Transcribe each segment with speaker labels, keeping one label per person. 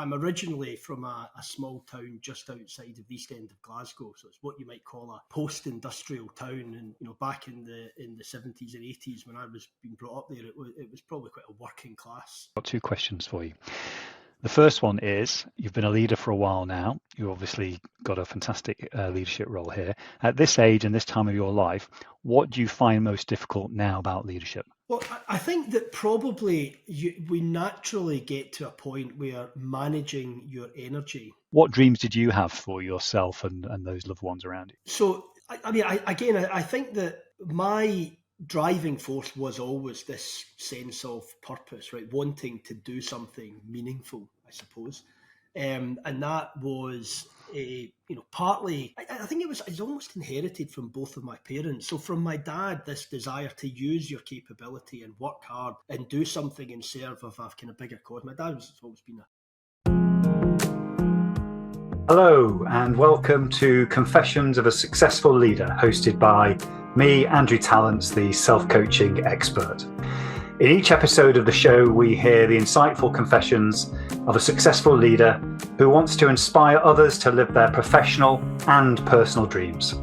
Speaker 1: I'm originally from a small town just outside of the east end of Glasgow, so it's what you might call a post-industrial town. And back in the 70s and 80s, when I was being brought up there, it was probably quite a working class.
Speaker 2: I've got two questions for you. The first one is, you've been a leader for a while now. You obviously got a fantastic leadership role here. At this age and this time of your life, what do you find most difficult now about leadership?
Speaker 1: Well, I think that probably we naturally get to a point where managing your energy.
Speaker 2: What dreams did you have for yourself and those loved ones around you?
Speaker 1: So, I think that my driving force was always this sense of purpose, right? Wanting to do something meaningful, I suppose. And that was partly, I think it's almost inherited from both of my parents. So from my dad, this desire to use your capability and work hard and do something in serve of a kind of bigger cause. My dad has always been
Speaker 3: Hello and welcome to Confessions of a Successful Leader, hosted by me, Andrew Tallents, the self-coaching expert. In each episode of the show, we hear the insightful confessions of a successful leader who wants to inspire others to live their professional and personal dreams.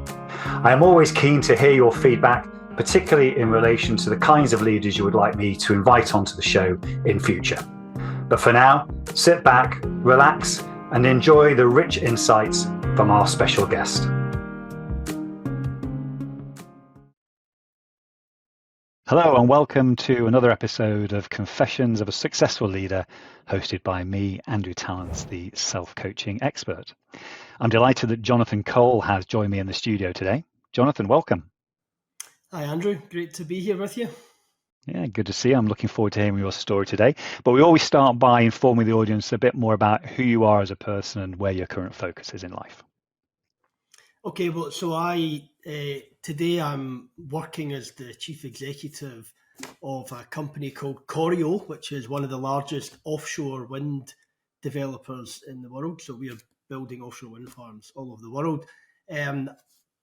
Speaker 3: I am always keen to hear your feedback, particularly in relation to the kinds of leaders you would like me to invite onto the show in future. But for now, sit back, relax, and enjoy the rich insights from our special guest.
Speaker 2: Hello and welcome to another episode of Confessions of a Successful Leader, hosted by me, Andrew Tallents, the self-coaching expert. I'm delighted that Jonathan Cole has joined me in the studio today. Jonathan, welcome.
Speaker 1: Hi, Andrew. Great to be here with you.
Speaker 2: Yeah, good to see you. I'm looking forward to hearing your story today. But we always start by informing the audience a bit more about who you are as a person and where your current focus is in life.
Speaker 1: Okay, well, so today I'm working as the chief executive of a company called Corio, which is one of the largest offshore wind developers in the world. So we are building offshore wind farms all over the world.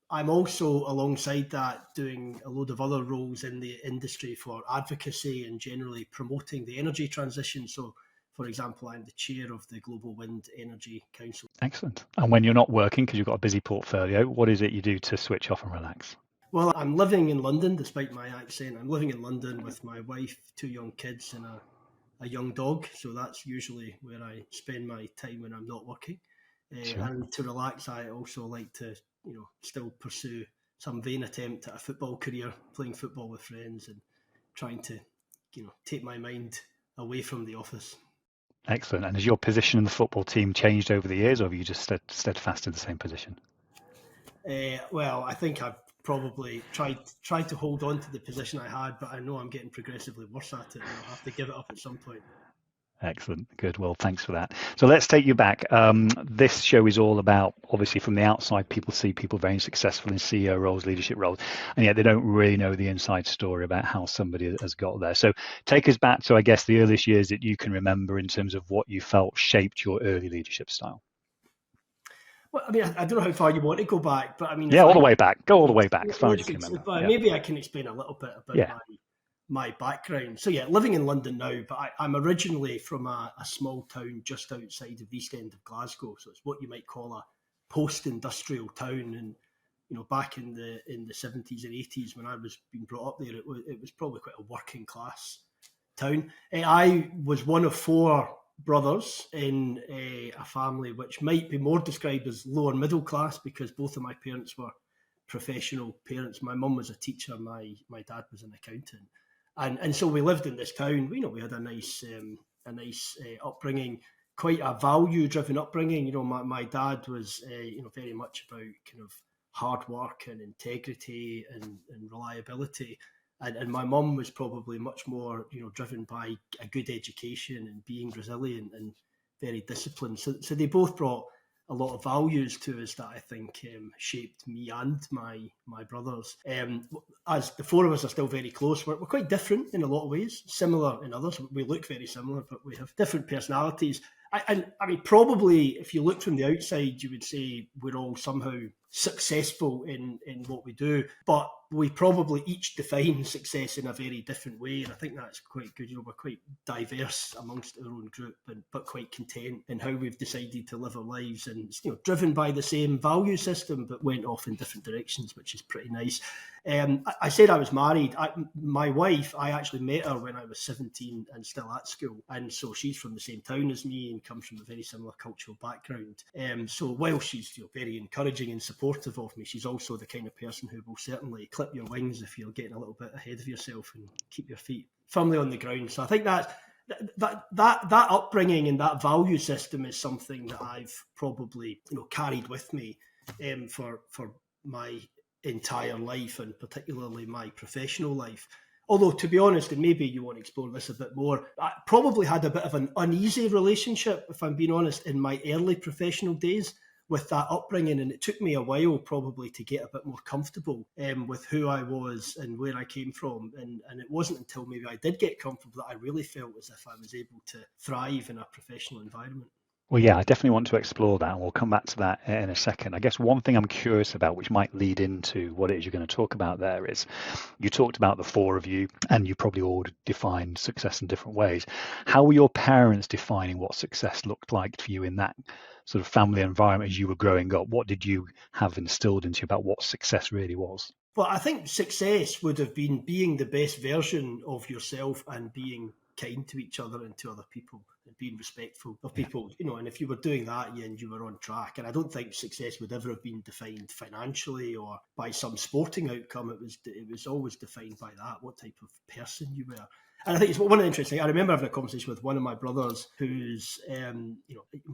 Speaker 1: I'm also, alongside that, doing a load of other roles in the industry for advocacy and generally promoting the energy transition. So, for example, I'm the chair of the Global Wind Energy Council.
Speaker 2: Excellent. And when you're not working, because you've got a busy portfolio, what is it you do to switch off and relax?
Speaker 1: Well, I'm living in London, despite my accent. I'm living in London with my wife, 2 young kids and a young dog. So that's usually where I spend my time when I'm not working. Sure. And to relax, I also like to, still pursue some vain attempt at a football career, playing football with friends and trying to, take my mind away from the office.
Speaker 2: Excellent. And has your position in the football team changed over the years, or have you just steadfast in the same position?
Speaker 1: Well, I think I've probably tried to hold on to the position I had, but I know I'm getting progressively worse at it, and I'll have to give it up at some point.
Speaker 2: Excellent. Good. Well, thanks for that. So let's take you back. This show is all about, obviously, from the outside, people see people very successful in CEO roles, leadership roles, and yet they don't really know the inside story about how somebody has got there. So take us back to, I guess, the earliest years that you can remember in terms of what you felt shaped your early leadership style.
Speaker 1: Well, I don't know how far you want to go back, but
Speaker 2: yeah, all the way back. Go all the way back as far as you can remember.
Speaker 1: But maybe I can explain a little bit about my background. So living in London now, but I'm originally from a small town just outside of the east end of Glasgow. So it's what you might call a post-industrial town. And back in the 70s and 80s, when I was being brought up there, it was probably quite a working class town. I was one of 4 brothers in a family which might be more described as lower middle class, because both of my parents were professional parents. My mum was a teacher, my dad was an accountant. And so we lived in this town. We had a nice upbringing, quite a value-driven upbringing. My dad was very much about kind of hard work and integrity and reliability, and my mum was probably much more driven by a good education and being resilient and very disciplined. So they both brought a lot of values to us that I think shaped me and my brothers. As the 4 of us are still very close, we're quite different in a lot of ways, similar in others. We look very similar, but we have different personalities. Probably if you look from the outside, you would say we're all somehow successful in what we do, but we probably each define success in a very different way, and I think that's quite good. We're quite diverse amongst our own group, but quite content in how we've decided to live our lives, and driven by the same value system, but went off in different directions, which is pretty nice. I said I was married. My wife, I actually met her when I was 17 and still at school, and so she's from the same town as me and comes from a very similar cultural background. So while she's very encouraging and supportive of me, she's also the kind of person who will certainly clip your wings if you're getting a little bit ahead of yourself and keep your feet firmly on the ground. So I think that upbringing and that value system is something that I've probably carried with me for my entire life, and particularly my professional life. Although, to be honest, and maybe you want to explore this a bit more, I probably had a bit of an uneasy relationship, if I'm being honest, in my early professional days with that upbringing, and it took me a while probably to get a bit more comfortable with who I was and where I came from, and it wasn't until maybe I did get comfortable that I really felt as if I was able to thrive in a professional environment.
Speaker 2: Well, yeah, I definitely want to explore that, and we'll come back to that in a second. I guess one thing I'm curious about, which might lead into what it is you're going to talk about there, is you talked about the four of you, and you probably all defined success in different ways. How were your parents defining what success looked like for you in that sort of family environment as you were growing up? What did you have instilled into you about what success really was?
Speaker 1: Well, I think success would have been being the best version of yourself and being kind to each other and to other people and being respectful of people, and if you were doing that and you were on track. And I don't think success would ever have been defined financially or by some sporting outcome. It was always defined by that, what type of person you were. And I think it's one of the interesting. I remember having a conversation with one of my brothers who's,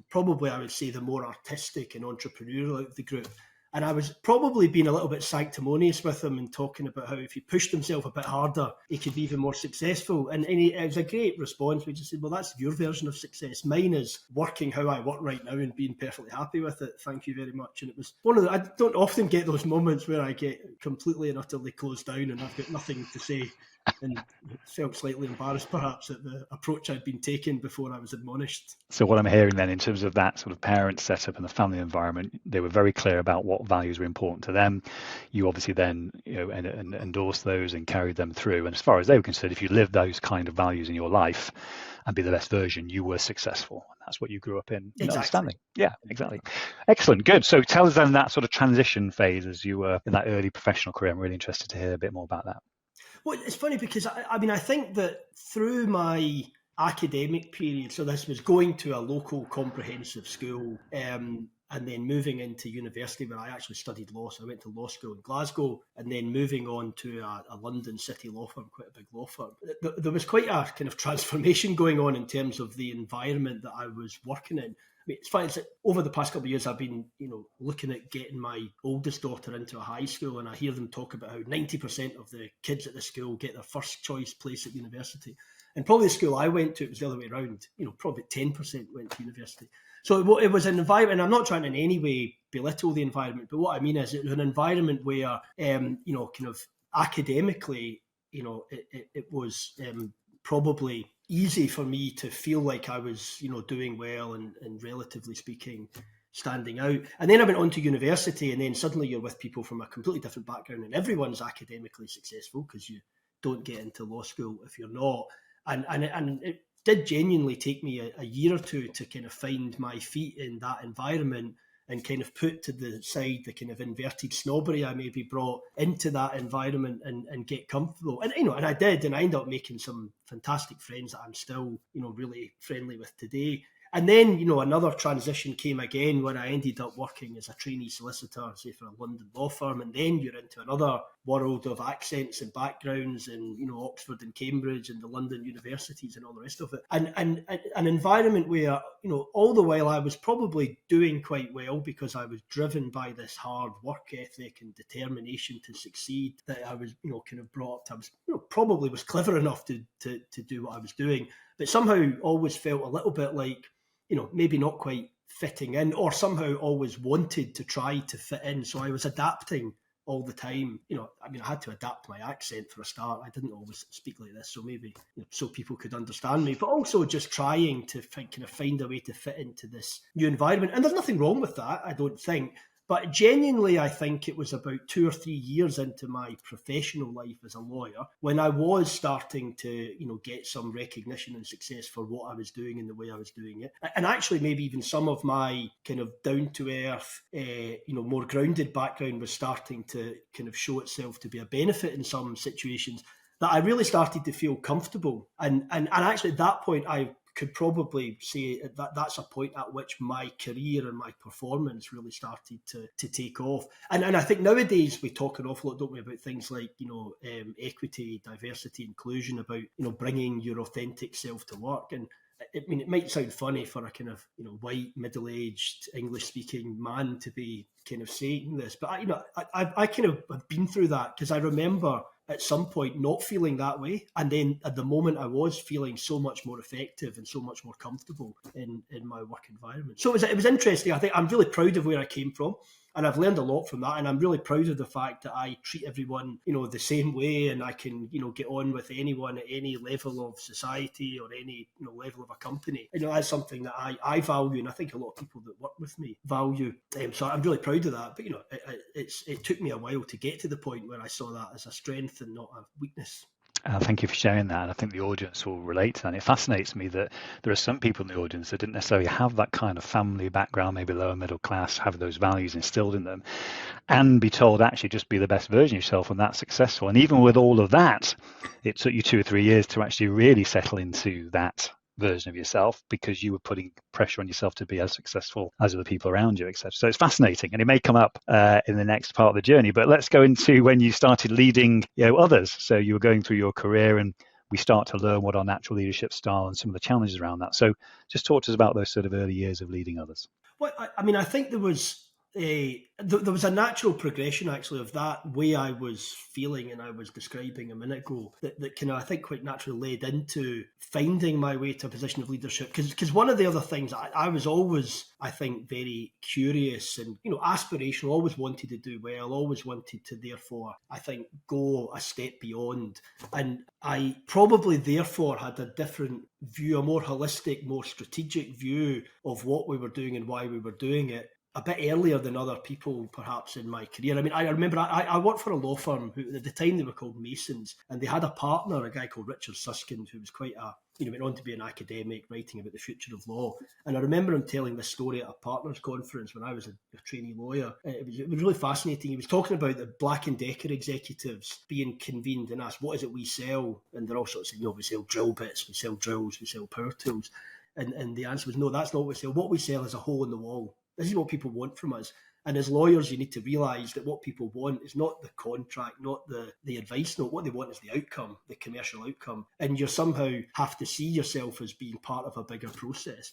Speaker 1: probably I would say the more artistic and entrepreneurial out of the group. And I was probably being a little bit sanctimonious with him and talking about how if he pushed himself a bit harder, he could be even more successful. And it was a great response. We just said, well, that's your version of success. Mine is working how I work right now and being perfectly happy with it. Thank you very much. And it was I don't often get those moments where I get completely and utterly closed down and I've got nothing to say, and felt slightly embarrassed perhaps at the approach I'd been taking before I was admonished.
Speaker 2: So what I'm hearing then, in terms of that sort of parent setup and the family environment, they were very clear about what values were important to them. You obviously then and endorsed those and carried them through. And as far as they were concerned, if you lived those kind of values in your life and be the best version, you were successful. That's what you grew up in understanding. Yeah, exactly. Excellent. Good. So tell us then that sort of transition phase as you were in that early professional career. I'm really interested to hear a bit more about that.
Speaker 1: Well, it's funny because I think that through my academic period, so this was going to a local comprehensive school and then moving into university where I actually studied law. So I went to law school in Glasgow and then moving on to a London city law firm, quite a big law firm. There was quite a kind of transformation going on in terms of the environment that I was working in. I mean, it's funny, it's like over the past couple of years, I've been, looking at getting my oldest daughter into a high school, and I hear them talk about how 90% of the kids at the school get their first choice place at university. And probably the school I went to, it was the other way around. Probably 10% went to university. So it was an environment, and I'm not trying in any way belittle the environment, but what I mean is it was an environment where, kind of academically, it was probably easy for me to feel like I was, doing well and relatively speaking, standing out. And then I went on to university, and then suddenly you're with people from a completely different background, and everyone's academically successful because you don't get into law school if you're not. And it did genuinely take me a year or two to kind of find my feet in that environment and kind of put to the side the kind of inverted snobbery I maybe brought into that environment and get comfortable. And, and I did, and I ended up making some fantastic friends that I'm still, really friendly with today. And then, another transition came again when I ended up working as a trainee solicitor, say, for a London law firm. And then you're into another world of accents and backgrounds and, Oxford and Cambridge and the London universities and all the rest of it. And an environment where, all the while I was probably doing quite well because I was driven by this hard work ethic and determination to succeed, that I was, kind of brought up to, I was, probably was clever enough to do what I was doing, but somehow always felt a little bit like, maybe not quite fitting in, or somehow always wanted to try to fit in. So I was adapting all the time. I had to adapt my accent for a start. I didn't always speak like this, so maybe so people could understand me, but also just trying to kind of find a way to fit into this new environment. And there's nothing wrong with that, I don't think. But genuinely, I think it was about 2 or 3 years into my professional life as a lawyer when I was starting to, get some recognition and success for what I was doing and the way I was doing it. And actually, maybe even some of my kind of down-to-earth, more grounded background was starting to kind of show itself to be a benefit in some situations, that I really started to feel comfortable. And actually at that point, I could probably say that that's a point at which my career and my performance really started to take off. And I think nowadays we talk an awful lot, don't we, about things like, equity, diversity, inclusion, about, bringing your authentic self to work. And it might sound funny for a kind of, white, middle-aged, English-speaking man to be kind of saying this, but I kind of have been through that, because I remember at some point not feeling that way, and then at the moment I was feeling so much more effective and so much more comfortable in my work environment. So it was interesting. I think I'm really proud of where I came from, and I've learned a lot from that, and I'm really proud of the fact that I treat everyone, the same way, and I can, get on with anyone at any level of society or any, level of a company. That's something that I value, and I think a lot of people that work with me value. So I'm really proud of that. But, it took me a while to get to the point where I saw that as a strength and not a weakness.
Speaker 2: Thank you for sharing that. And I think the audience will relate to that. And it fascinates me that there are some people in the audience that didn't necessarily have that kind of family background, maybe lower middle class, have those values instilled in them, and be told actually just be the best version of yourself, and that's successful. And even with all of that, it took you 2 or 3 years to actually really settle into that version of yourself, because you were putting pressure on yourself to be as successful as other people around you, etc. So it's fascinating, and it may come up in the next part of the journey. But let's go into when you started leading, others. So you were going through your career, and we start to learn what our natural leadership style and some of the challenges around that. So just talk to us about those sort of early years of leading others.
Speaker 1: Well, I think there was a natural progression actually of that way I was feeling and I was describing a minute ago that kind of, I think, quite naturally led into finding my way to a position of leadership. Because one of the other things, I was always, I think, very curious and, aspirational, always wanted to do well, always wanted to therefore, I think, go a step beyond. And I probably therefore had a different view, a more holistic, more strategic view of what we were doing and why we were doing it a bit earlier than other people perhaps in my career. I mean, I remember I worked for a law firm who at the time they were called Masons, and they had a partner, a guy called Richard Susskind, who was quite went on to be an academic writing about the future of law. And I remember him telling this story at a partners conference when I was a trainee lawyer. It was really fascinating. He was talking about the Black & Decker executives being convened and asked, what is it we sell? And they're all sort of saying, we sell drill bits, we sell drills, we sell power tools. And the answer was, no, that's not what we sell. What we sell is a hole in the wall. This is what people want from us. And as lawyers, you need to realise that what people want is not the contract, not the advice note. What they want is the outcome, the commercial outcome. And you somehow have to see yourself as being part of a bigger process.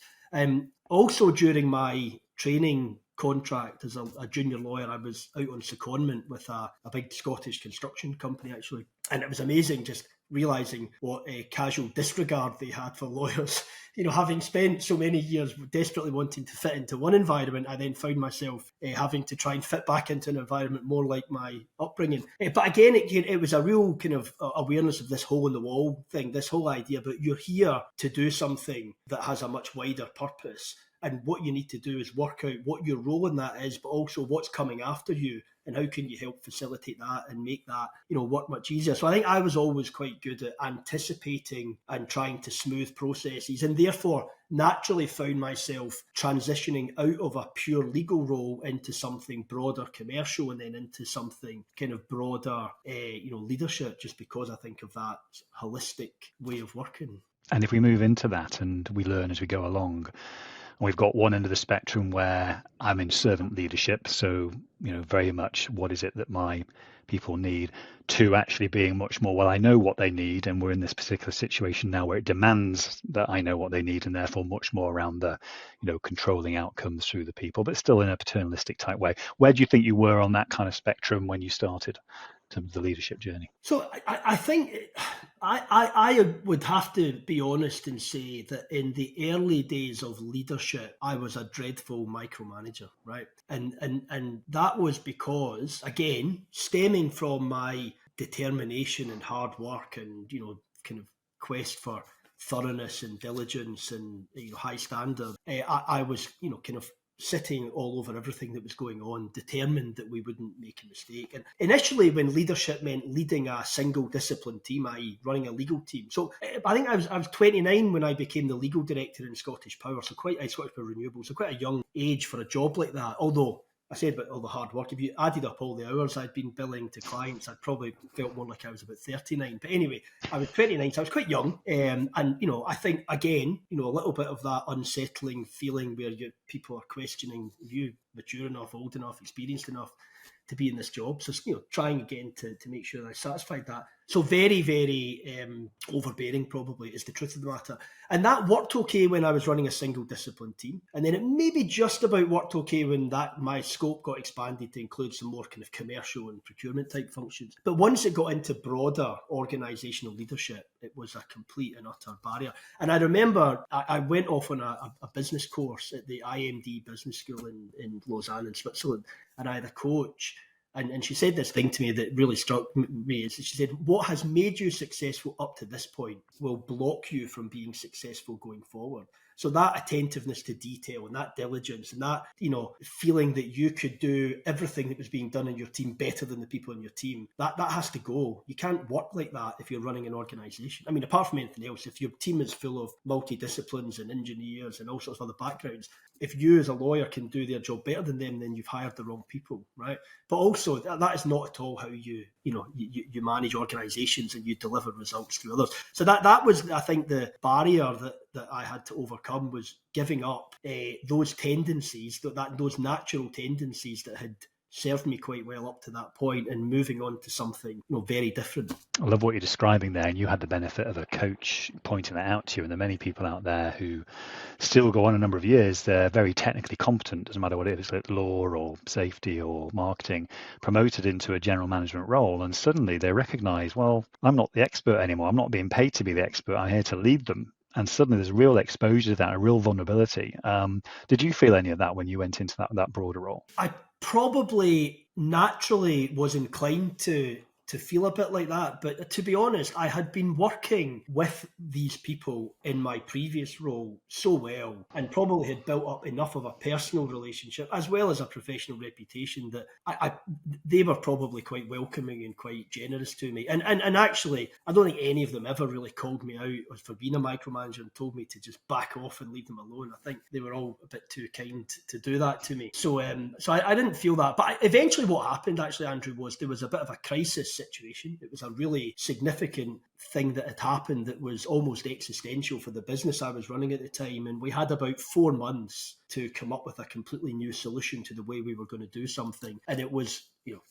Speaker 1: Also, during my training contract as a junior lawyer, I was out on secondment with a big Scottish construction company, actually. And it was amazing just realising what a casual disregard they had for lawyers. Having spent so many years desperately wanting to fit into one environment, I then found myself having to try and fit back into an environment more like my upbringing. But again, it was a real kind of awareness of this hole in the wall thing, this whole idea about you're here to do something that has a much wider purpose. And what you need to do is work out what your role in that is, but also what's coming after you and how can you help facilitate that and make that, work much easier. So I think I was always quite good at anticipating and trying to smooth processes, and therefore naturally found myself transitioning out of a pure legal role into something broader commercial and then into something kind of broader, leadership, just because I think of that holistic way of working.
Speaker 2: And if we move into that and we learn as we go along, we've got one end of the spectrum where I'm in servant leadership. So, very much what is it that my people need, to actually being much more, well, I know what they need, and we're in this particular situation now where it demands that I know what they need, and therefore much more around the, controlling outcomes through the people, but still in a paternalistic type way. Where do you think you were on that kind of spectrum when you started in terms of the leadership journey?
Speaker 1: So I think I would have to be honest and say that in the early days of leadership, I was a dreadful micromanager, right? And that was because, again, stemming from my determination and hard work and, kind of quest for thoroughness and diligence and high standard, I was, kind of sitting all over everything that was going on, determined that we wouldn't make a mistake. And initially, when leadership meant leading a single discipline team, i.e. running a legal team. So I think I was 29 when I became the legal director in Scottish Power, so Scottish Power Renewable, so quite a young age for a job like that. Although I said about all the hard work, if you added up all the hours I'd been billing to clients, I'd probably felt more like I was about 39. But anyway, I was 29, so I was quite young. And, I think, again, a little bit of that unsettling feeling where people are questioning you mature enough, old enough, experienced enough to be in this job. So, trying again to make sure that I satisfied that. So very, very overbearing probably is the truth of the matter. And that worked okay when I was running a single discipline team. And then it maybe just about worked okay when my scope got expanded to include some more kind of commercial and procurement type functions. But once it got into broader organisational leadership, it was a complete and utter barrier. And I remember I went off on a business course at the IMD Business School in Lausanne in Switzerland. And I had a coach. And she said this thing to me that really struck me. She said, what has made you successful up to this point will block you from being successful going forward. So that attentiveness to detail and that diligence and that, feeling that you could do everything that was being done in your team better than the people in your team, that has to go. You can't work like that if you're running an organisation. I mean, apart from anything else, if your team is full of multidisciplines and engineers and all sorts of other backgrounds, if you as a lawyer can do their job better than them, then you've hired the wrong people, right? But also that is not at all how you manage organisations and you deliver results to others. So that was, I think, the barrier that I had to overcome was giving up those tendencies, those natural tendencies that had served me quite well up to that point and moving on to something very different.
Speaker 2: I love what you're describing there, and you had the benefit of a coach pointing that out to you. And there are many people out there who still go on a number of years, they're very technically competent, doesn't matter what it is, like law or safety or marketing, promoted into a general management role, and suddenly they recognize, well, I'm not the expert anymore, I'm not being paid to be the expert, I'm here to lead them. And suddenly there's real exposure to that, a real vulnerability. Did you feel any of that when you went into that broader role?
Speaker 1: I probably naturally was inclined to feel a bit like that. But to be honest, I had been working with these people in my previous role so well and probably had built up enough of a personal relationship as well as a professional reputation that they were probably quite welcoming and quite generous to me. And actually, I don't think any of them ever really called me out for being a micromanager and told me to just back off and leave them alone. I think they were all a bit too kind to do that to me. So I didn't feel that. But eventually what happened, actually, Andrew, was there was a bit of a crisis situation. It was a really significant thing that had happened that was almost existential for the business I was running at the time. And we had about 4 months to come up with a completely new solution to the way we were going to do something. And it was,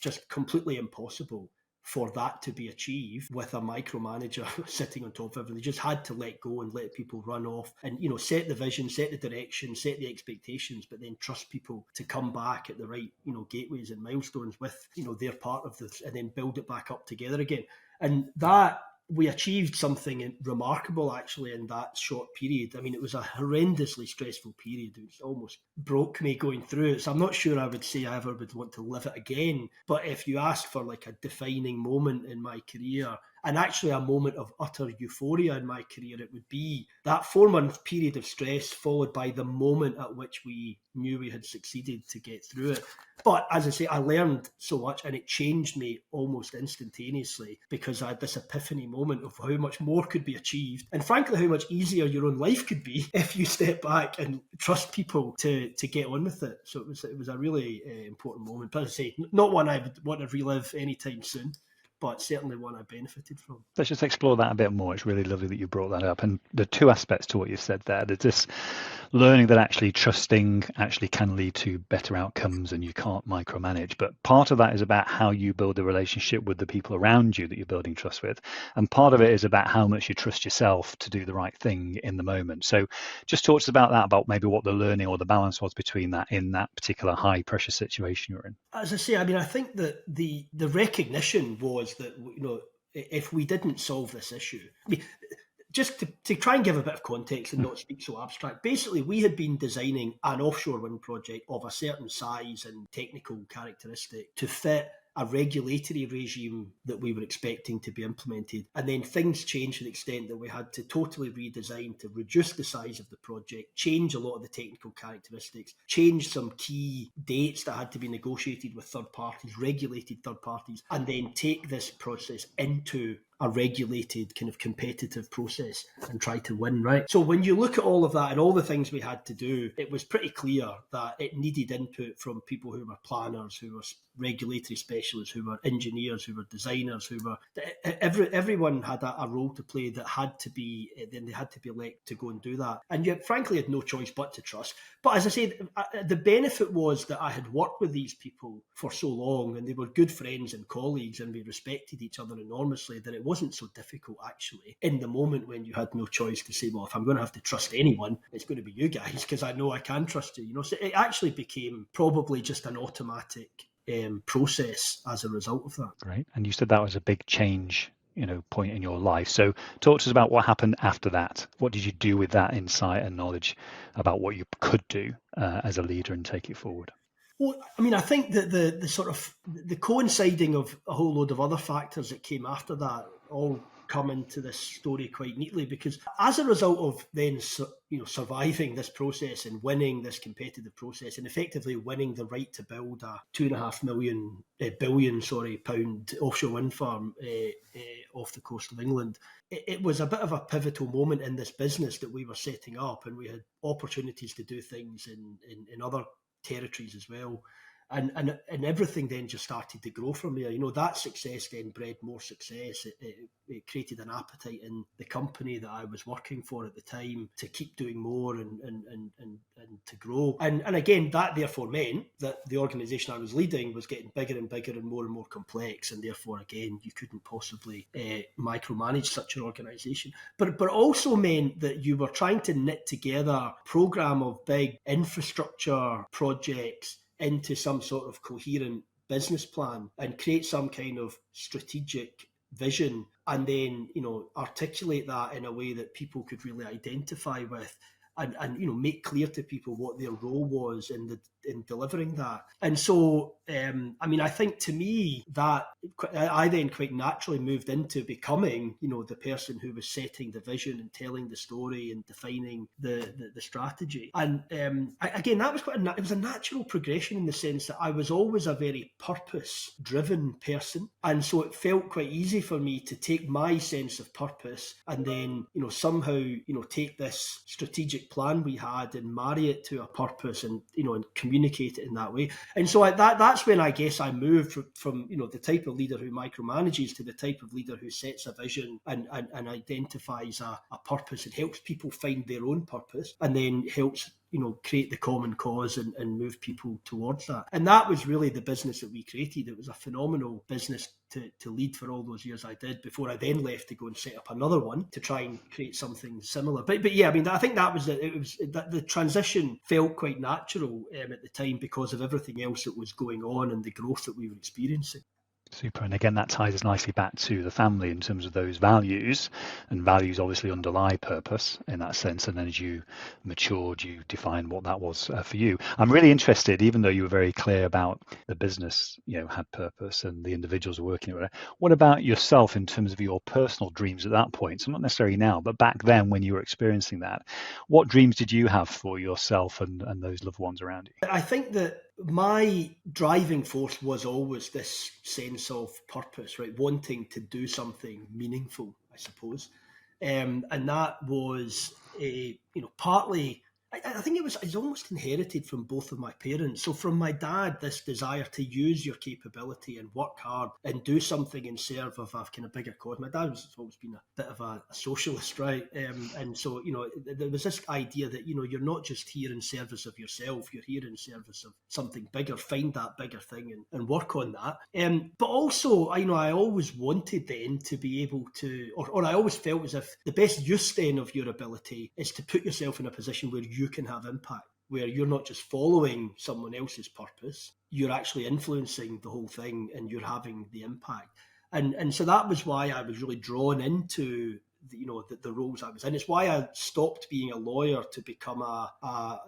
Speaker 1: just completely impossible for that to be achieved with a micromanager sitting on top of everything. They just had to let go and let people run off and, set the vision, set the direction, set the expectations, but then trust people to come back at the right, gateways and milestones with, their part of this and then build it back up together again. And that we achieved something remarkable actually in that short period. I mean, it was a horrendously stressful period. It almost broke me going through it. So I'm not sure I would say I ever would want to live it again. But if you ask for like a defining moment in my career, and actually a moment of utter euphoria in my career, it would be that 4-month period of stress followed by the moment at which we knew we had succeeded to get through it. But as I say, I learned so much and it changed me almost instantaneously because I had this epiphany moment of how much more could be achieved and frankly how much easier your own life could be if you step back and trust people to get on with it. So it was a really important moment. But as I say, not one I would want to relive anytime soon, but certainly one I benefited from.
Speaker 2: Let's just explore that a bit more. It's really lovely that you brought that up. And the two aspects to what you said there, there's this learning that actually trusting actually can lead to better outcomes and you can't micromanage. But part of that is about how you build a relationship with the people around you that you're building trust with. And part of it is about how much you trust yourself to do the right thing in the moment. So just talk to us about that, about maybe what the learning or the balance was between that in that particular high pressure situation you're in.
Speaker 1: As I say, I mean, I think that the recognition was that, if we didn't solve this issue, I mean, just to try and give a bit of context and not speak so abstract, basically we had been designing an offshore wind project of a certain size and technical characteristic to fit a regulatory regime that we were expecting to be implemented. And then things changed to the extent that we had to totally redesign to reduce the size of the project, change a lot of the technical characteristics, change some key dates that had to be negotiated with third parties, regulated third parties, and then take this process into a regulated kind of competitive process and try to win, right? So when you look at all of that and all the things we had to do, it was pretty clear that it needed input from people who were planners, who were regulatory specialists, who were engineers, who were designers, who were everyone had a role to play that had to be, then they had to be elected to go and do that. And you frankly had no choice but to trust. But as I said, the benefit was that I had worked with these people for so long and they were good friends and colleagues and we respected each other enormously that it wasn't so difficult actually in the moment when you had no choice to say, well, if I'm going to have to trust anyone, it's going to be you guys because I know I can trust you. So it actually became probably just an automatic process as a result of that.
Speaker 2: Great. And you said that was a big change, point in your life. So talk to us about what happened after that. What did you do with that insight and knowledge about what you could do as a leader and take it forward?
Speaker 1: Well, I mean, I think that the sort of the coinciding of a whole load of other factors that came after that all come into this story quite neatly, because as a result of then surviving this process and winning this competitive process and effectively winning the right to build a £2.5 billion pound offshore wind farm off the coast of England, it was a bit of a pivotal moment in this business that we were setting up, and we had opportunities to do things in other territories as well. And everything then just started to grow from there. That success then bred more success. It created an appetite in the company that I was working for at the time to keep doing more and to grow. And again, that therefore meant that the organisation I was leading was getting bigger and bigger and more complex. And therefore, again, you couldn't possibly micromanage such an organisation. But it also meant that you were trying to knit together a programme of big infrastructure projects into some sort of coherent business plan and create some kind of strategic vision, and then articulate that in a way that people could really identify with and make clear to people what their role was in delivering that. And so I think to me that I then quite naturally moved into becoming the person who was setting the vision and telling the story and defining the strategy. And again, that was it was a natural progression in the sense that I was always a very purpose driven person, and so it felt quite easy for me to take my sense of purpose and then somehow take this strategic plan we had and marry it to a purpose and and communicate it in that way. And so that's when I guess I moved from the type of leader who micromanages to the type of leader who sets a vision and identifies a purpose and helps people find their own purpose and then helps create the common cause and move people towards that. And that was really the business that we created. It was a phenomenal business to lead for all those years I did before I then left to go and set up another one to try and create something similar. But yeah, I mean, I think that was the transition felt quite natural at the time because of everything else that was going on and the growth that we were experiencing.
Speaker 2: Super. And again, that ties us nicely back to the family in terms of those values, and values obviously underlie purpose in that sense. And then as you matured, you defined what that was for you. I'm really interested, even though you were very clear about the business, had purpose and the individuals working with it. What about yourself in terms of your personal dreams at that point? So not necessarily now, but back then when you were experiencing that, what dreams did you have for yourself and those loved ones around you?
Speaker 1: I think that my driving force was always this sense of purpose, right? Wanting to do something meaningful, I suppose. And that was, partly, I think it's almost inherited from both of my parents. So from my dad, this desire to use your capability and work hard and do something in serve of a kind of bigger cause. My dad has always been a bit of a socialist, right? And so, there was this idea that, you're not just here in service of yourself, you're here in service of something bigger, find that bigger thing and work on that. But also, I always wanted then to be able to, or I always felt as if the best use then of your ability is to put yourself in a position where you can have impact, where you're not just following someone else's purpose, you're actually influencing the whole thing and you're having the impact. And so that was why I was really drawn into the roles I was in. It's why I stopped being a lawyer to become a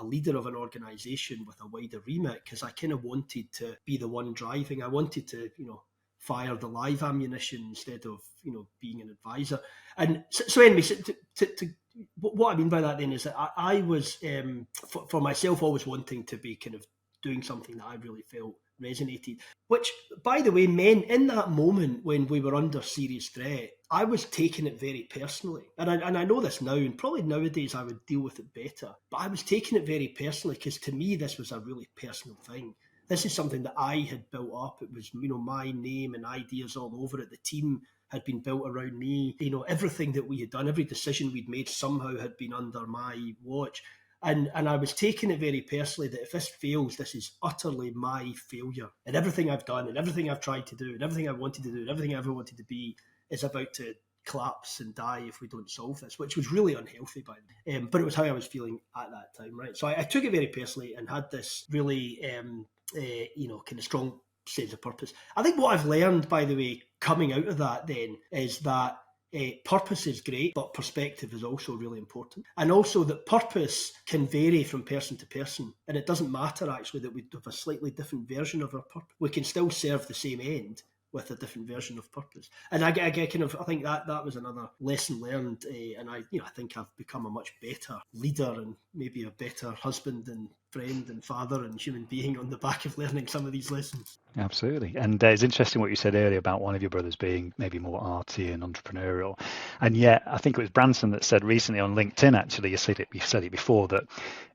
Speaker 1: leader of an organisation with a wider remit, because I kind of wanted to be the one driving. I wanted to, fire the live ammunition instead of, being an advisor. And so anyway, what I mean by that then is that I was, for myself, always wanting to be kind of doing something that I really felt resonated, which, by the way, meant in that moment when we were under serious threat, I was taking it very personally. And I know this now, and probably nowadays I would deal with it better, but I was taking it very personally, because to me, this was a really personal thing. This is something that I had built up. It was, my name and ideas all over it. The team had been built around me. Everything that we had done, every decision we'd made somehow had been under my watch. And I was taking it very personally that if this fails, this is utterly my failure. And everything I've done and everything I've tried to do and everything I wanted to do and everything I ever wanted to be is about to collapse and die if we don't solve this, which was really unhealthy by then. But it was how I was feeling at that time, right? So I took it very personally and had this really, kind of strong sense of purpose. I think what I've learned, by the way, coming out of that then, is that purpose is great, but perspective is also really important. And also that purpose can vary from person to person. And it doesn't matter, actually, that we have a slightly different version of our purpose. We can still serve the same end with a different version of purpose. And I think that was another lesson learned. And I think I've become a much better leader and maybe a better husband and friend and father and human being on the back of learning some of these lessons.
Speaker 2: Absolutely. And it's interesting what you said earlier about one of your brothers being maybe more arty and entrepreneurial. And yet, I think it was Branson that said recently on LinkedIn, actually, you said it before, that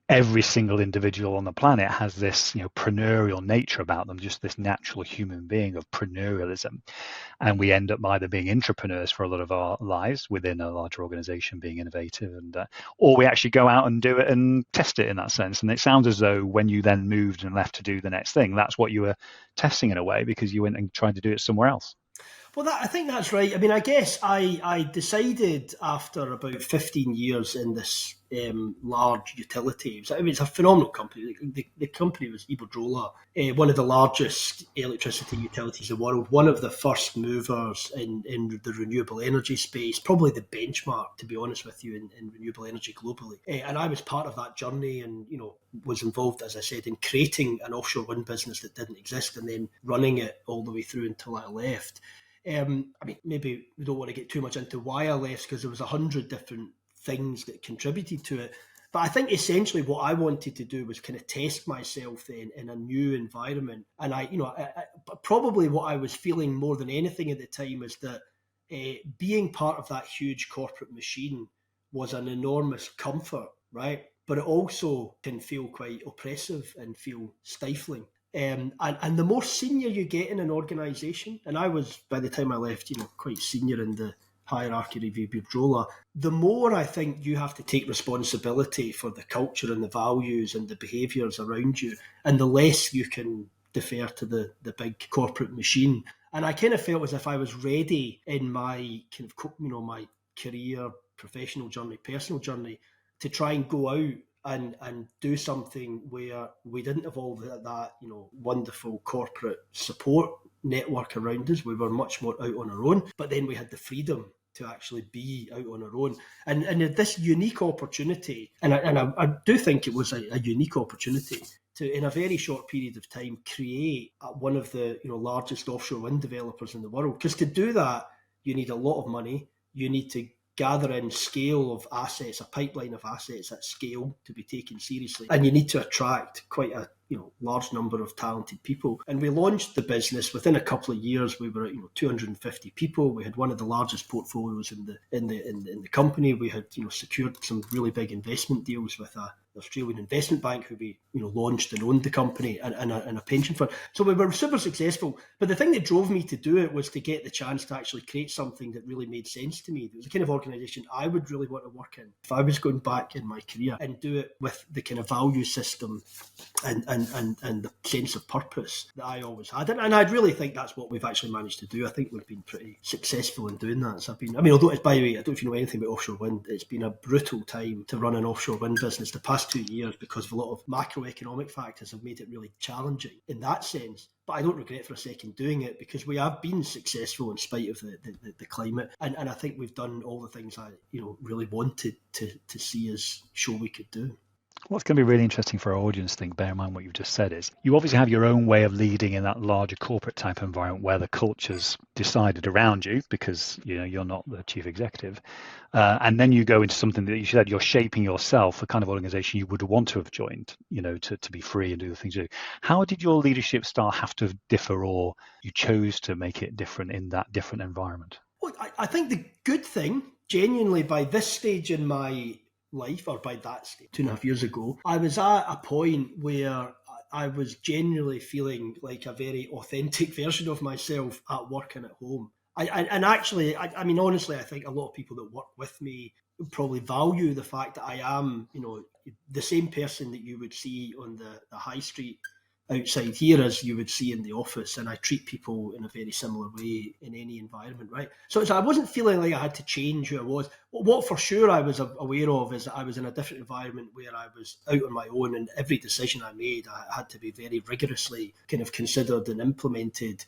Speaker 2: every single individual on the planet has this, preneurial nature about them, just this natural human being of preneurialism. And we end up either being entrepreneurs for a lot of our lives within a larger organization, being innovative, and or we actually go out and do it and test it in that sense. And it sounds as though when you then moved and left to do the next thing, that's what you were testing in a way, because you went and tried to do it somewhere else.
Speaker 1: Well, I think that's right. I mean, I guess I decided after about 15 years in this large utility. It's a phenomenal company. The company was Iberdrola, one of the largest electricity utilities in the world, one of the first movers in the renewable energy space, probably the benchmark, to be honest with you, in renewable energy globally. And I was part of that journey and, was involved, as I said, in creating an offshore wind business that didn't exist and then running it all the way through until I left. Maybe we don't want to get too much into why I left, because there was 100 different things that contributed to it. But I think essentially what I wanted to do was kind of test myself then in a new environment. And probably what I was feeling more than anything at the time is that being part of that huge corporate machine was an enormous comfort, right? But it also can feel quite oppressive and feel stifling. And the more senior you get in an organisation, and I was, by the time I left, quite senior in the hierarchy of Iberdrola, the more I think you have to take responsibility for the culture and the values and the behaviours around you, and the less you can defer to the big corporate machine. And I kind of felt as if I was ready in my kind of, my career, professional journey, personal journey, to try and go out and do something where we didn't have all that wonderful corporate support network around us. We were much more out on our own, but then we had the freedom to actually be out on our own. And this unique opportunity, and I do think it was a unique opportunity to, in a very short period of time, create one of the largest offshore wind developers in the world. Because to do that, you need a lot of money. You need to gather in scale of assets, a pipeline of assets at scale to be taken seriously. And you need to attract quite a large number of talented people. And we launched the business within a couple of years. We were at 250 people. We had one of the largest portfolios in the company. We had secured some really big investment deals with a Australian investment bank who we launched and owned the company, and a pension fund. So we were super successful. But the thing that drove me to do it was to get the chance to actually create something that really made sense to me. It was the kind of organisation I would really want to work in if I was going back in my career, and do it with the kind of value system and the sense of purpose that I always had. And I really think that's what we've actually managed to do. I think we've been pretty successful in doing that. So although it's, by the way, I don't know if you know anything about offshore wind, it's been a brutal time to run an offshore wind business. The past last 2 years, because of a lot of macroeconomic factors, have made it really challenging in that sense. But I don't regret for a second doing it, because we have been successful in spite of the climate. And I think we've done all the things I really wanted to see us show we could do.
Speaker 2: What's going to be really interesting for our audience, bear in mind what you've just said, is you obviously have your own way of leading in that larger corporate type environment where the culture's decided around you because you're not the chief executive. And then you go into something that you said you're shaping yourself, the kind of organization you would want to have joined, to be free and do the things you do. How did your leadership style have to differ, or you chose to make it different in that different environment?
Speaker 1: Well, I think the good thing, genuinely, by this stage in my life, or by that stage, 2.5 years ago, I was at a point where I was genuinely feeling like a very authentic version of myself at work and at home. Honestly, I think a lot of people that work with me probably value the fact that I am, the same person that you would see on the high street outside here as you would see in the office, and I treat people in a very similar way in any environment, right? So I wasn't feeling like I had to change who I was. What for sure I was aware of is that I was in a different environment where I was out on my own, and every decision I made, I had to be very rigorously kind of considered and implemented,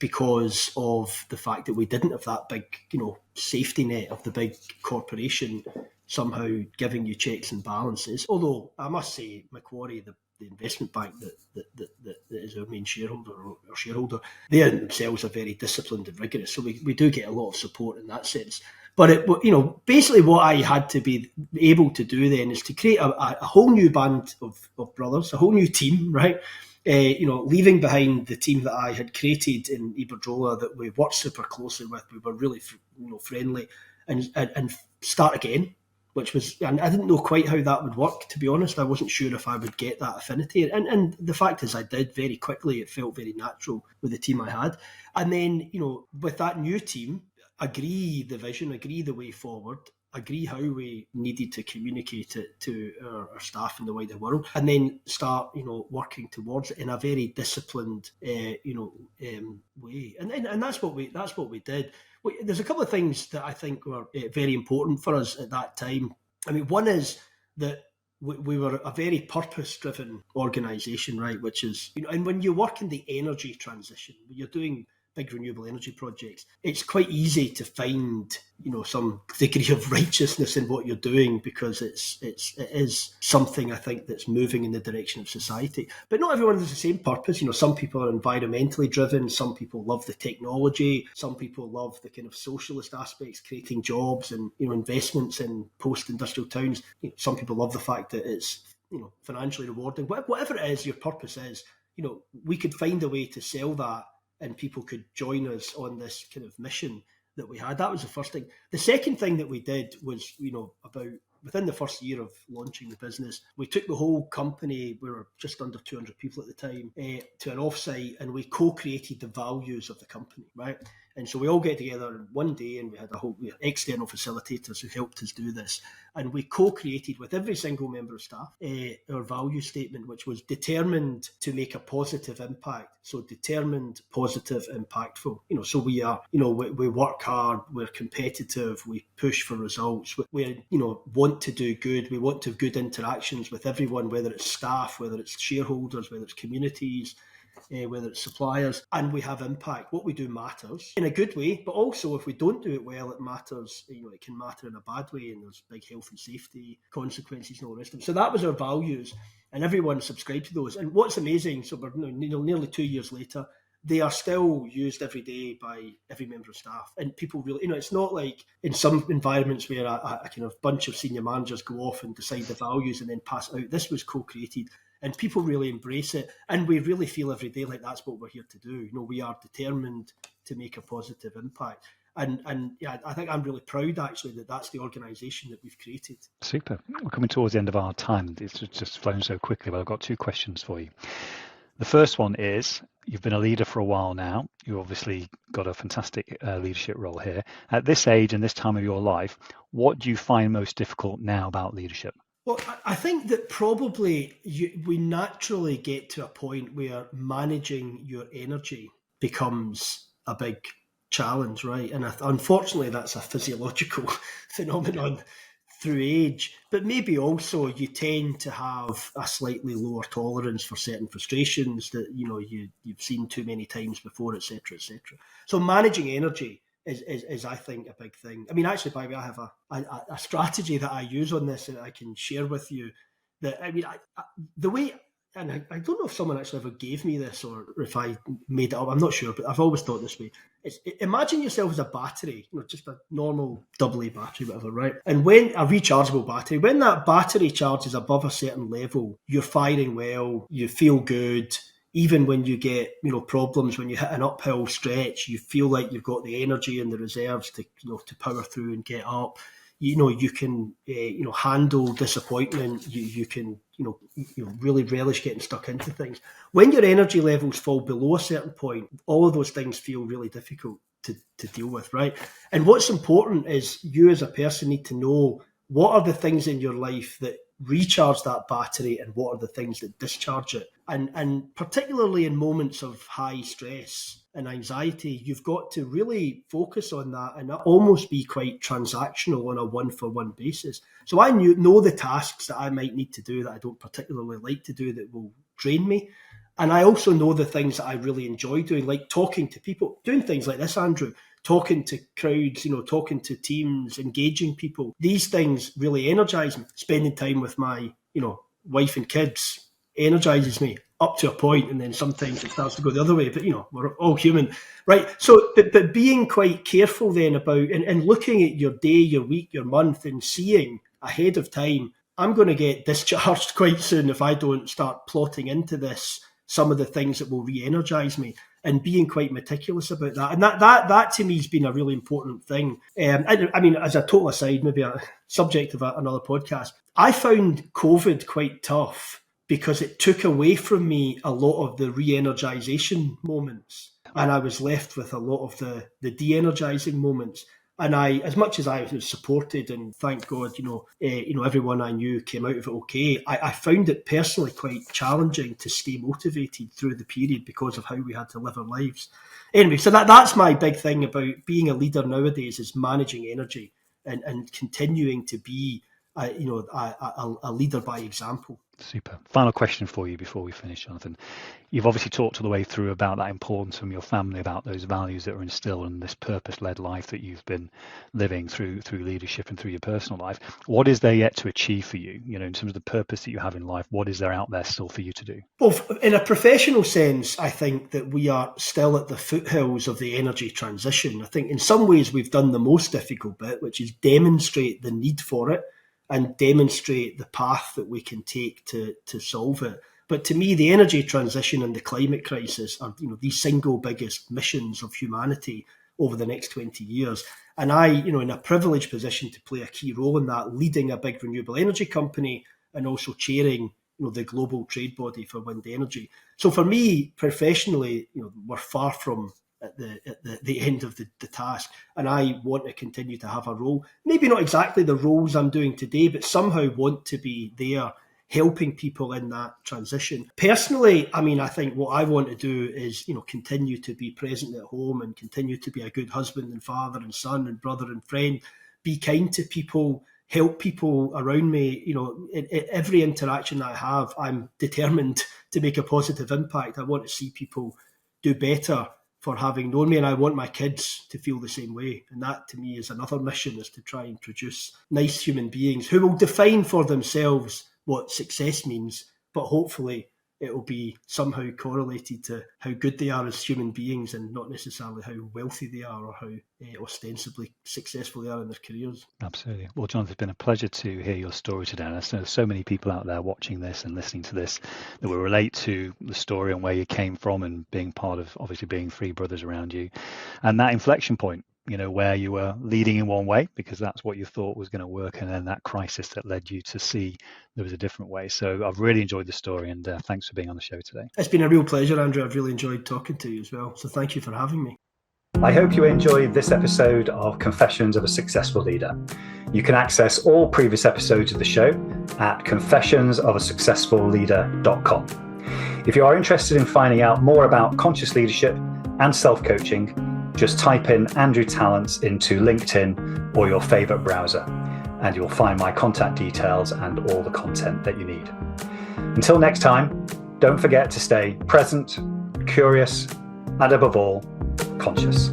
Speaker 1: because of the fact that we didn't have that big, safety net of the big corporation somehow giving you checks and balances. Although I must say, Macquarie, the investment bank that is our main shareholder, or shareholder, they themselves are very disciplined and rigorous. So we do get a lot of support in that sense. But basically what I had to be able to do then is to create a whole new band of brothers, a whole new team, right? Leaving behind the team that I had created in Iberdrola, that we worked super closely with, we were really friendly, and start again. Which was, and I didn't know quite how that would work, to be honest. I wasn't sure if I would get that affinity. And the fact is I did very quickly. It felt very natural with the team I had. And then, with that new team, agree the vision, agree the way forward, agree how we needed to communicate it to our staff in the wider world, and then start, working towards it in a very disciplined, way. And that's what we did. There's a couple of things that I think were very important for us at that time. I mean, one is that we were a very purpose-driven organisation, right? Which is, and when you work in the energy transition, when you're doing big renewable energy projects, it's quite easy to find, some degree of righteousness in what you're doing, because it is something, I think, that's moving in the direction of society. But not everyone has the same purpose. Some people are environmentally driven, some people love the technology, some people love the kind of socialist aspects, creating jobs and, investments in post-industrial towns. Some people love the fact that it's, financially rewarding. Whatever it is your purpose is, we could find a way to sell that, and people could join us on this kind of mission that we had. That was the first thing. The second thing that we did was, about within the first year of launching the business, we took the whole company, we were just under 200 people at the time, to an offsite, and we co-created the values of the company, right? And so we all get together one day, and we had external facilitators who helped us do this. And we co-created with every single member of staff our value statement, which was determined to make a positive impact. So determined, positive, impactful. So we are, we work hard, we're competitive, we push for results, we want to do good, we want to have good interactions with everyone, whether it's staff, whether it's shareholders, whether it's communities, whether it's suppliers, and we have impact. What we do matters in a good way, but also if we don't do it well, it matters. It can matter in a bad way, and there's big health and safety consequences and all the rest of it. So that was our values, and everyone subscribed to those. And what's amazing, so we're nearly 2 years later, they are still used every day by every member of staff. And people really, it's not like in some environments where a kind of bunch of senior managers go off and decide the values and then pass it out. This was co-created, and people really embrace it. And we really feel every day like that's what we're here to do. We are determined to make a positive impact. And yeah, I think I'm really proud, actually, that that's the organisation that we've created.
Speaker 2: Super. We're coming towards the end of our time. It's just flown so quickly, but I've got two questions for you. The first one is, you've been a leader for a while now. You obviously got a fantastic leadership role here. At this age and this time of your life, what do you find most difficult now about leadership?
Speaker 1: Well, I think that probably we naturally get to a point where managing your energy becomes a big challenge, right? And unfortunately, that's a physiological phenomenon through age, but maybe also you tend to have a slightly lower tolerance for certain frustrations that you've seen too many times before, etc., etc. So managing energy is I think a big thing. I mean, actually, by the way, I have a strategy that I use on this that I can share with you. That the way. And I don't know if someone actually ever gave me this or if I made it up. I'm not sure, but I've always thought this way. Imagine yourself as a battery, just a normal AA battery, whatever, right? And when a rechargeable battery, when that battery charges above a certain level, you're firing well, you feel good. Even when you get, problems, when you hit an uphill stretch, you feel like you've got the energy and the reserves to power through and get up. You can, handle disappointment. You can, really relish getting stuck into things. When your energy levels fall below a certain point, all of those things feel really difficult to deal with, right? And what's important is you as a person need to know what are the things in your life that recharge that battery and what are the things that discharge it. And particularly in moments of high stress and anxiety, you've got to really focus on that and almost be quite transactional on a one-for-one basis. So I know the tasks that I might need to do that I don't particularly like to do that will drain me. And I also know the things that I really enjoy doing, like talking to people, doing things like this, Andrew, talking to crowds, talking to teams, engaging people. These things really energize me. Spending time with my, wife and kids energizes me up to a point, and then sometimes it starts to go the other way. But, we're all human, right? So, but being quite careful then about and looking at your day, your week, your month, and seeing ahead of time, I'm going to get discharged quite soon if I don't start plotting into this some of the things that will re-energize me, and being quite meticulous about that. And that to me has been a really important thing. I mean, as a total aside, maybe a subject of another podcast, I found COVID quite tough because it took away from me a lot of the re-energization moments, and I was left with a lot of the de-energizing moments. And as much as I was supported, and thank God, everyone I knew came out of it okay, I found it personally quite challenging to stay motivated through the period because of how we had to live our lives. Anyway, so that's my big thing about being a leader nowadays, is managing energy and continuing to be, a leader by example.
Speaker 2: Super. Final question for you before we finish, Jonathan. You've obviously talked all the way through about that importance from your family, about those values that are instilled in this purpose-led life that you've been living through leadership and through your personal life. What is there yet to achieve for you? In terms of the purpose that you have in life, what is there out there still for you to do?
Speaker 1: Well, in a professional sense, I think that we are still at the foothills of the energy transition. I think in some ways we've done the most difficult bit, which is demonstrate the need for it and demonstrate the path that we can take to solve it. But to me, the energy transition and the climate crisis are, the single biggest missions of humanity over the next 20 years. And I, in a privileged position to play a key role in that, leading a big renewable energy company and also chairing, the global trade body for wind energy. So for me, professionally, we're far from at the end of the task, and I want to continue to have a role, maybe not exactly the roles I'm doing today, but somehow want to be there helping people in that transition. Personally, I mean, I think what I want to do is, continue to be present at home and continue to be a good husband and father and son and brother and friend, be kind to people, help people around me. In every interaction that I have, I'm determined to make a positive impact. I want to see people do better for having known me, and I want my kids to feel the same way. And that to me is another mission, is to try and produce nice human beings who will define for themselves what success means, but hopefully it will be somehow correlated to how good they are as human beings and not necessarily how wealthy they are or how ostensibly successful they are in their careers.
Speaker 2: Absolutely. Well, Jonathan, it's been a pleasure to hear your story today. And there's so many people out there watching this and listening to this that will relate to the story and where you came from, and being part of, obviously, being three brothers around you, and that inflection point, where you were leading in one way because that's what you thought was going to work, and then that crisis that led you to see there was a different way. So I've really enjoyed the story, and thanks for being on the show today.
Speaker 1: It's been a real pleasure, Andrew. I've really enjoyed talking to you as well. So thank you for having me.
Speaker 3: I hope you enjoyed this episode of Confessions of a Successful Leader. You can access all previous episodes of the show at confessionsofaSuccessfulLeader.com. If you are interested in finding out more about conscious leadership and self-coaching, just type in Andrew Tallents into LinkedIn or your favorite browser. and you'll find my contact details and all the content that you need. Until next time, don't forget to stay present, curious, and above all, conscious.